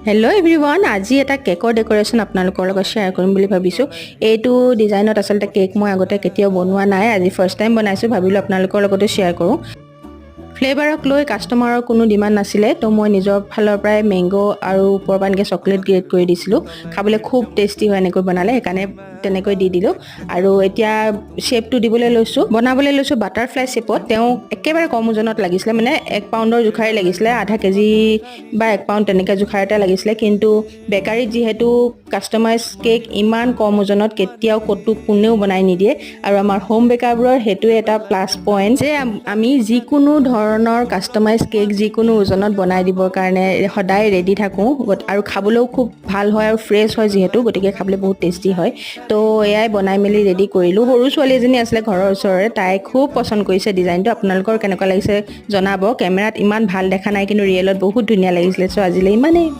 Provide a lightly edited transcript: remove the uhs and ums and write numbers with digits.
Hello' everyone, আজি এটা কেকৰ ডেক'ৰেশ্যন আপোনালোকৰ লগত শ্বেয়াৰ কৰিম বুলি ভাবিছোঁ। এইটো ডিজাইনত আচলতে কেক মই আগতে কেতিয়াও বনোৱা নাই, আজি ফাৰ্ষ্ট টাইম বনাইছোঁ। ভাবিলোঁ আপোনালোকৰ লগতে শ্বেয়াৰ কৰোঁ। ফ্লেভাৰক লৈ কাষ্টমাৰৰ কোনো ডিমাণ্ড নাছিলে, তো মই নিজৰ ফালৰ পৰাই মেংগ' আৰু ওপৰৰ পৰা এনেকৈ চকলেট গ্ৰেট কৰি দিছিলোঁ। খাবলৈ খুব টেষ্টি হয় এনেকৈ বনালে, সেইকাৰণে তেনেকৈ দি দিলোঁ। আৰু এতিয়া শ্বেপটো বনাবলৈ লৈছোঁ বাটাৰফ্লাই শ্বেপত। তেওঁ একেবাৰে কম ওজনত লাগিছিলে, মানে 1 পাউণ্ডৰ জোখাৰে লাগিছিলে, আধা কেজি বা 1 পাউণ্ড তেনেকৈ জোখাৰতে লাগিছিলে। কিন্তু বেকাৰীত যিহেতু কাষ্টমাইজ কেক ইমান কম ওজনত কেতিয়াও কোনেও বনাই নিদিয়ে। আৰু আমাৰ হোম বেকাৰবোৰৰ সেইটোৱে এটা প্লাছ পইণ্ট যে আমি যিকোনো ধৰণৰ কাষ্টমাইজ কেক যিকোনো ওজনত বনাই দিবৰ কাৰণে সদায় ৰেডি থাকোঁ। আৰু খাবলৈও খুব ভাল হয় আৰু ফ্ৰেছ হয় যিহেতু, গতিকে খাবলৈ বহুত টেষ্টি হয়। তো এয়াই বনাই মেলি ৰেডি কৰিলোঁ। সৰু ছোৱালী এজনী আছিলে ঘৰৰ ওচৰৰে, তাই খুব পচন্দ কৰিছে ডিজাইনটো। আপোনালোকৰ কেনেকুৱা লাগিছে জনাব। কেমেৰাত ইমান ভাল দেখা নাই, কিন্তু ৰিয়েলত বহুত ধুনীয়া লাগিছিলে। চ' আজিলৈ ইমানেই।